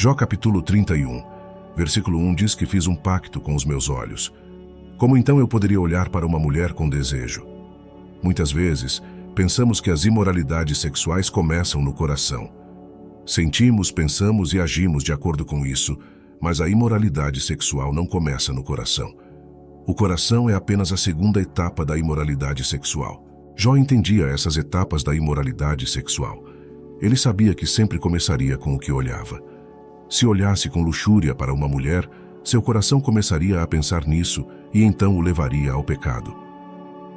Jó capítulo 31, versículo 1 diz que fiz um pacto com os meus olhos. Como então eu poderia olhar para uma mulher com desejo? Muitas vezes, pensamos que as imoralidades sexuais começam no coração. Sentimos, pensamos e agimos de acordo com isso, mas a imoralidade sexual não começa no coração. O coração é apenas a segunda etapa da imoralidade sexual. Jó entendia essas etapas da imoralidade sexual. Ele sabia que sempre começaria com o que olhava. Se olhasse com luxúria para uma mulher, seu coração começaria a pensar nisso e então o levaria ao pecado.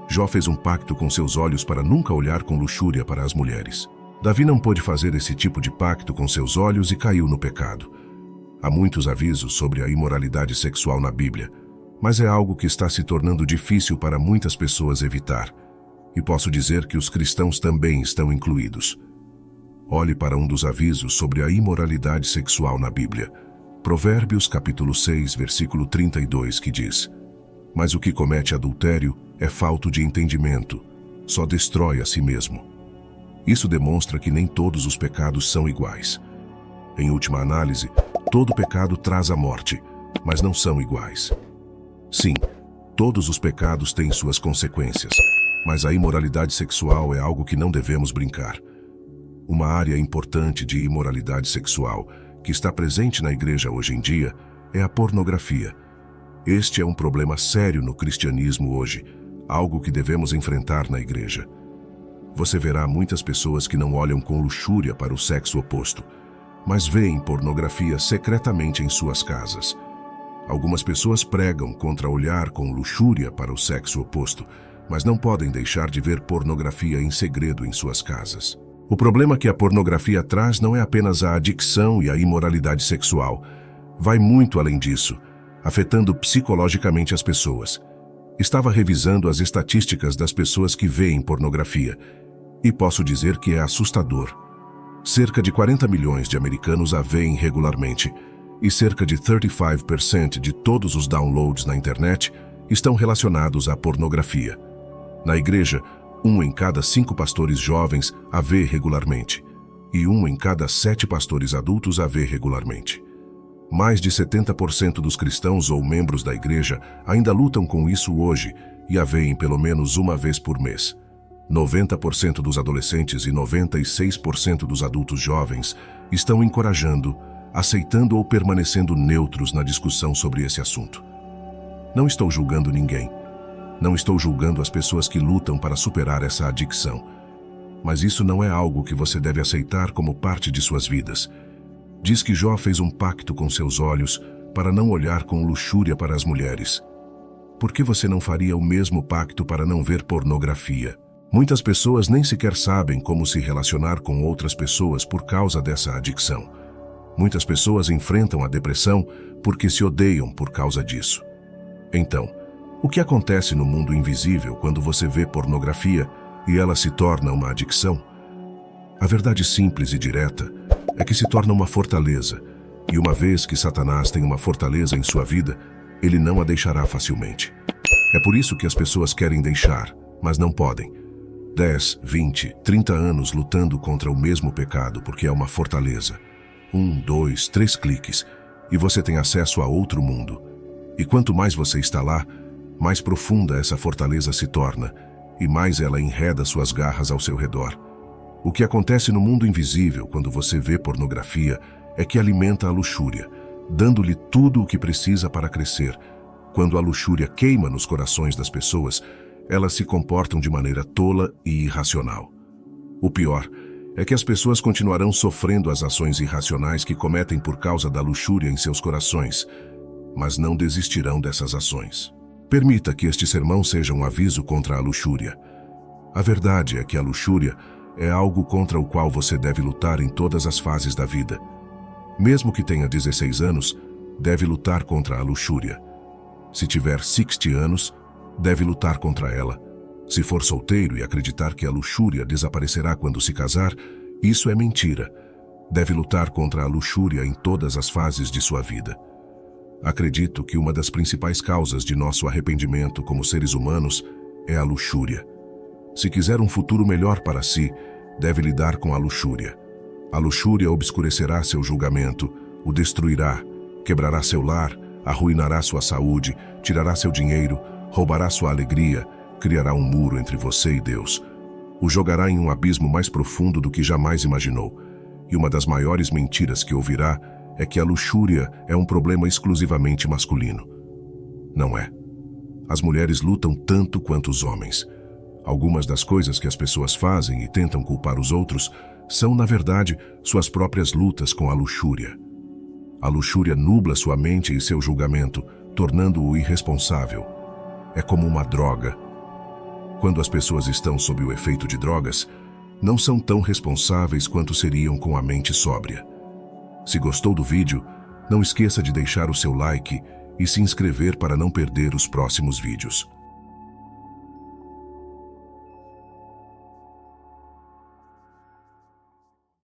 Jó fez um pacto com seus olhos para nunca olhar com luxúria para as mulheres. Davi não pôde fazer esse tipo de pacto com seus olhos e caiu no pecado. Há muitos avisos sobre a imoralidade sexual na Bíblia, mas é algo que está se tornando difícil para muitas pessoas evitar. E posso dizer que os cristãos também estão incluídos. Olhe para um dos avisos sobre a imoralidade sexual na Bíblia. Provérbios capítulo 6, versículo 32, que diz: "Mas o que comete adultério é falto de entendimento, só destrói a si mesmo." Isso demonstra que nem todos os pecados são iguais. Em última análise, todo pecado traz a morte, mas não são iguais. Sim, todos os pecados têm suas consequências, mas a imoralidade sexual é algo que não devemos brincar. Uma área importante de imoralidade sexual que está presente na igreja hoje em dia é a pornografia. Este é um problema sério no cristianismo hoje, algo que devemos enfrentar na igreja. Você verá muitas pessoas que não olham com luxúria para o sexo oposto, mas veem pornografia secretamente em suas casas. Algumas pessoas pregam contra olhar com luxúria para o sexo oposto, mas não podem deixar de ver pornografia em segredo em suas casas. O problema que a pornografia traz não é apenas a adicção e a imoralidade sexual. Vai muito além disso, afetando psicologicamente as pessoas. Estava revisando as estatísticas das pessoas que veem pornografia, e posso dizer que é assustador. Cerca de 40 milhões de americanos a veem regularmente, e cerca de 35% de todos os downloads na internet estão relacionados à pornografia. Na igreja, 1 em cada 5 pastores jovens a vê regularmente, e 1 em cada 7 pastores adultos a vê regularmente. Mais de 70% dos cristãos ou membros da igreja ainda lutam com isso hoje e a veem pelo menos uma vez por mês. 90% dos adolescentes e 96% dos adultos jovens estão encorajando, aceitando ou permanecendo neutros na discussão sobre esse assunto. Não estou julgando ninguém. Não estou julgando as pessoas que lutam para superar essa adicção. Mas isso não é algo que você deve aceitar como parte de suas vidas. Diz que Jó fez um pacto com seus olhos para não olhar com luxúria para as mulheres. Por que você não faria o mesmo pacto para não ver pornografia? Muitas pessoas nem sequer sabem como se relacionar com outras pessoas por causa dessa adicção. Muitas pessoas enfrentam a depressão porque se odeiam por causa disso. Então, o que acontece no mundo invisível quando você vê pornografia e ela se torna uma adicção? A verdade simples e direta é que se torna uma fortaleza, e uma vez que Satanás tem uma fortaleza em sua vida, ele não a deixará facilmente. É por isso que as pessoas querem deixar, mas não podem. 10, 20, 30 anos lutando contra o mesmo pecado porque é uma fortaleza. 1, 2, 3 cliques, e você tem acesso a outro mundo. E quanto mais você está lá, mais profunda essa fortaleza se torna, e mais ela enreda suas garras ao seu redor. O que acontece no mundo invisível quando você vê pornografia é que alimenta a luxúria, dando-lhe tudo o que precisa para crescer. Quando a luxúria queima nos corações das pessoas, elas se comportam de maneira tola e irracional. O pior é que as pessoas continuarão sofrendo as ações irracionais que cometem por causa da luxúria em seus corações, mas não desistirão dessas ações. Permita que este sermão seja um aviso contra a luxúria. A verdade é que a luxúria é algo contra o qual você deve lutar em todas as fases da vida. Mesmo que tenha 16 anos, deve lutar contra a luxúria. Se tiver 60 anos, deve lutar contra ela. Se for solteiro e acreditar que a luxúria desaparecerá quando se casar, isso é mentira. Deve lutar contra a luxúria em todas as fases de sua vida. Acredito que uma das principais causas de nosso arrependimento como seres humanos é a luxúria. Se quiser um futuro melhor para si, deve lidar com a luxúria. A luxúria obscurecerá seu julgamento, o destruirá, quebrará seu lar, arruinará sua saúde, tirará seu dinheiro, roubará sua alegria, criará um muro entre você e Deus. O jogará em um abismo mais profundo do que jamais imaginou. E uma das maiores mentiras que ouvirá é que a luxúria é um problema exclusivamente masculino. Não é. As mulheres lutam tanto quanto os homens. Algumas das coisas que as pessoas fazem e tentam culpar os outros são, na verdade, suas próprias lutas com a luxúria. A luxúria nubla sua mente e seu julgamento, tornando-o irresponsável. É como uma droga. Quando as pessoas estão sob o efeito de drogas, não são tão responsáveis quanto seriam com a mente sóbria. Se gostou do vídeo, não esqueça de deixar o seu like e se inscrever para não perder os próximos vídeos.